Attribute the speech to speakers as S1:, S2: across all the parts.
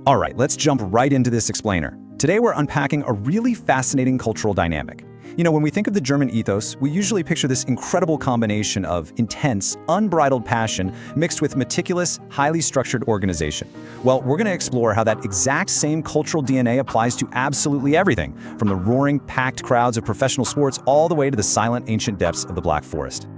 S1: All right, let's jump right into this explainer. Today we're unpacking a really fascinating cultural dynamic. When we think of the German ethos, we usually picture this incredible combination of intense, unbridled passion mixed with meticulous, highly structured organization. Well, we're going to explore how that exact same cultural DNA applies to absolutely everything, from the roaring, packed crowds of professional sports all the way to the silent, ancient depths of the Black Forest.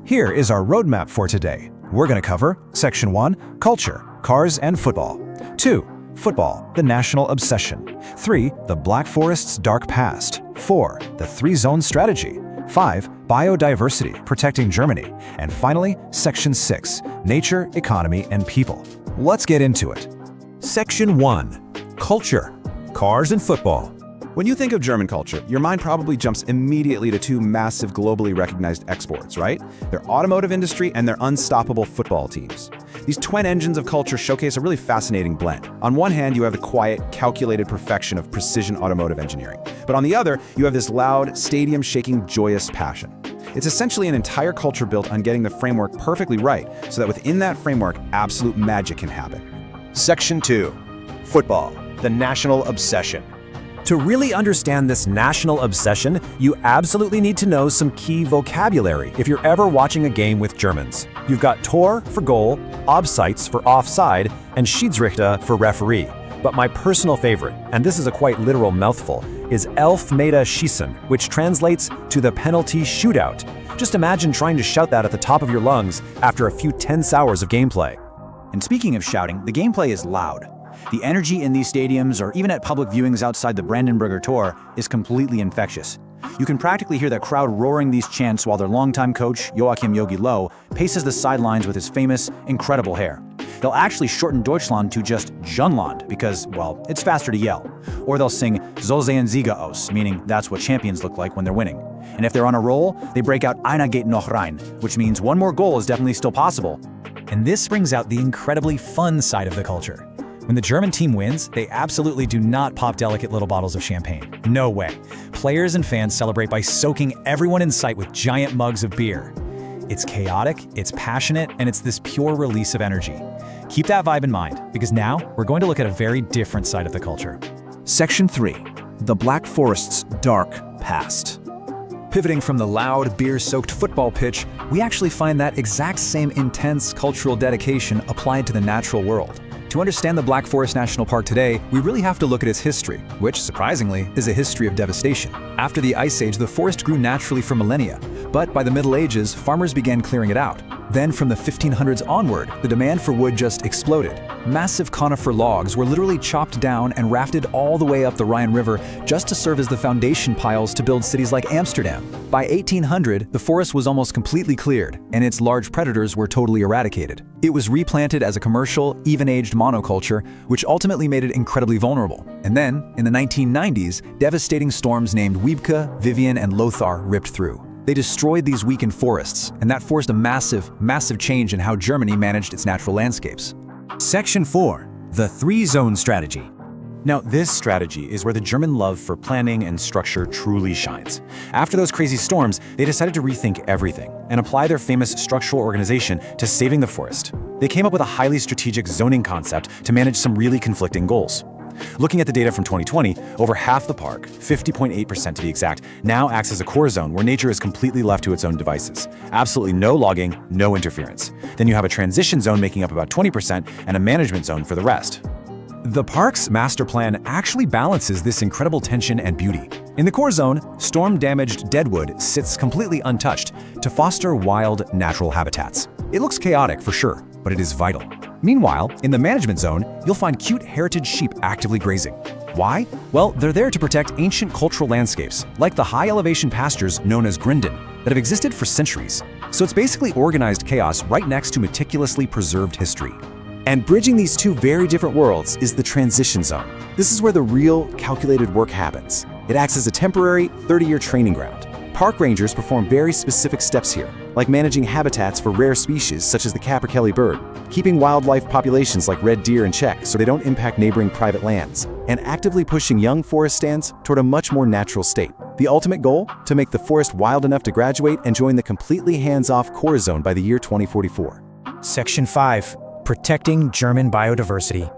S2: Here is our roadmap for today. We're going to cover Section 1, Culture, Cars and Football. 2, Football, the national obsession. 3, the Black Forest's dark past. 4, the three-zone strategy. 5, biodiversity, protecting Germany. And finally, Section 6, nature, economy, and people. Let's get into it.
S3: Section 1. Culture, Cars and Football.
S4: When you think of German culture, your mind probably jumps immediately to two massive globally recognized exports, right? Their automotive industry and their unstoppable football teams. These twin engines of culture showcase a really fascinating blend. On one hand, you have the quiet, calculated perfection of precision automotive engineering. But on the other, you have this loud, stadium-shaking, joyous passion. It's essentially an entire culture built on getting the framework perfectly right, so that within that framework, absolute magic can happen.
S3: Section 2. Football, the national obsession. To really understand this national obsession, you absolutely need to know some key vocabulary if you're ever watching a game with Germans. You've got Tor for goal, Abseits for offside, and Schiedsrichter for referee. But my personal favorite, and this is a quite literal mouthful, is Elfmeter schießen, which translates to the penalty shootout. Just imagine trying to shout that at the top of your lungs after a few tense hours of gameplay.
S1: And speaking of shouting, the gameplay is loud. The energy in these stadiums, or even at public viewings outside the Brandenburger Tor, is completely infectious. You can practically hear the crowd roaring these chants while their longtime coach, Joachim Yogi Löw, paces the sidelines with his famous, incredible hair. They'll actually shorten Deutschland to just Junland because, well, it's faster to yell. Or they'll sing So sehen Sieger aus, meaning that's what champions look like when they're winning. And if they're on a roll, they break out Einer geht noch rein, which means one more goal is definitely still possible.
S5: And this brings out the incredibly fun side of the culture. When the German team wins, they absolutely do not pop delicate little bottles of champagne. No way. Players and fans celebrate by soaking everyone in sight with giant mugs of beer. It's chaotic, it's passionate, and it's this pure release of energy. Keep that vibe in mind, because now we're going to look at a very different side of the culture.
S2: Section 3. The Black Forest's dark past.
S5: Pivoting from the loud, beer-soaked football pitch, we actually find that exact same intense cultural dedication applied to the natural world. To understand the Black Forest National Park today, we really have to look at its history, which, surprisingly, is a history of devastation. After the Ice Age, the forest grew naturally for millennia, but by the Middle Ages, farmers began clearing it out. Then, from the 1500s onward, the demand for wood just exploded. Massive conifer logs were literally chopped down and rafted all the way up the Rhine River just to serve as the foundation piles to build cities like Amsterdam. By 1800, the forest was almost completely cleared, and its large predators were totally eradicated. It was replanted as a commercial, even-aged monoculture, which ultimately made it incredibly vulnerable. And then, in the 1990s, devastating storms named Wiebke, Vivian, and Lothar ripped through. They destroyed these weakened forests, and that forced a massive, massive change in how Germany managed its natural landscapes.
S3: Section 4. The three-zone strategy.
S1: Now, this strategy is where the German love for planning and structure truly shines. After those crazy storms, they decided to rethink everything and apply their famous structural organization to saving the forest. They came up with a highly strategic zoning concept to manage some really conflicting goals. Looking at the data from 2020, over half the park, 50.8% to be exact, now acts as a core zone where nature is completely left to its own devices. Absolutely no logging, no interference. Then you have a transition zone making up about 20% and a management zone for the rest.
S5: The park's master plan actually balances this incredible tension and beauty. In the core zone, storm-damaged deadwood sits completely untouched to foster wild, natural habitats. It looks chaotic for sure, but it is vital. Meanwhile, in the management zone, you'll find cute heritage sheep actively grazing. Why? Well, they're there to protect ancient cultural landscapes, like the high-elevation pastures known as Grinden, that have existed for centuries. So it's basically organized chaos right next to meticulously preserved history.
S4: And bridging these two very different worlds is the transition zone. This is where the real, calculated work happens. It acts as a temporary, 30-year training ground. Park rangers perform very specific steps here, like managing habitats for rare species such as the capercaillie bird, keeping wildlife populations like red deer in check so they don't impact neighboring private lands, and actively pushing young forest stands toward a much more natural state. The ultimate goal? To make the forest wild enough to graduate and join the completely hands-off core zone by the year 2044.
S5: Section 5. Protecting German biodiversity.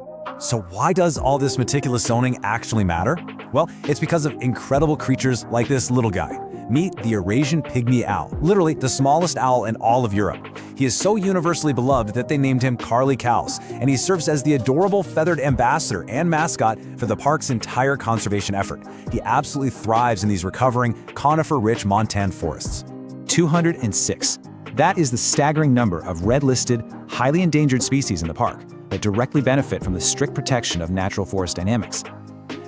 S3: So why does all this meticulous zoning actually matter? Well, it's because of incredible creatures like this little guy. Meet the Eurasian pygmy owl, literally the smallest owl in all of Europe. He is so universally beloved that they named him Carly Cows, and he serves as the adorable feathered ambassador and mascot for the park's entire conservation effort. He absolutely thrives in these recovering, conifer-rich montane forests.
S1: 206. That is the staggering number of red-listed, highly endangered species in the park that directly benefit from the strict protection of natural forest dynamics.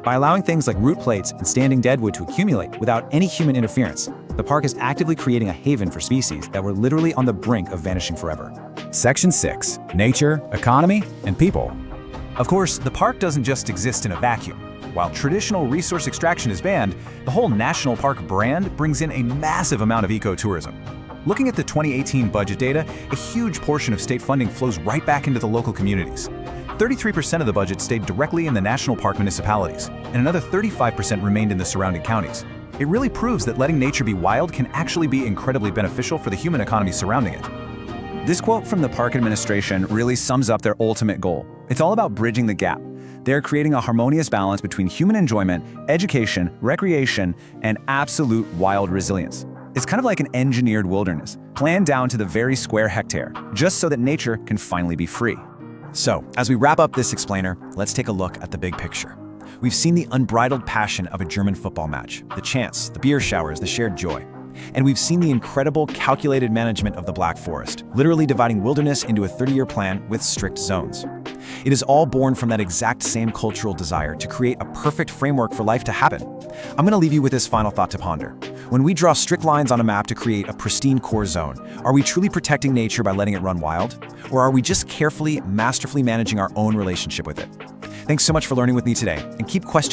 S1: By allowing things like root plates and standing deadwood to accumulate without any human interference, the park is actively creating a haven for species that were literally on the brink of vanishing forever.
S2: Section 6. Nature, Economy, and People.
S1: Of course, the park doesn't just exist in a vacuum. While traditional resource extraction is banned, the whole national park brand brings in a massive amount of ecotourism. Looking at the 2018 budget data, a huge portion of state funding flows right back into the local communities. 33% of the budget stayed directly in the national park municipalities, and another 35% remained in the surrounding counties. It really proves that letting nature be wild can actually be incredibly beneficial for the human economy surrounding it. This quote from the park administration really sums up their ultimate goal. It's all about bridging the gap. They're creating a harmonious balance between human enjoyment, education, recreation, and absolute wild resilience. It's kind of like an engineered wilderness, planned down to the very square hectare, just so that nature can finally be free.
S3: So, as we wrap up this explainer, let's take a look at the big picture. We've seen the unbridled passion of a German football match, the chants, the beer showers, the shared joy. And we've seen the incredible calculated management of the Black Forest, literally dividing wilderness into a 30-year plan with strict zones. It is all born from that exact same cultural desire to create a perfect framework for life to happen. I'm going to leave you with this final thought to ponder. When we draw strict lines on a map to create a pristine core zone, are we truly protecting nature by letting it run wild? Or are we just carefully, masterfully managing our own relationship with it? Thanks so much for learning with me today, and keep questioning.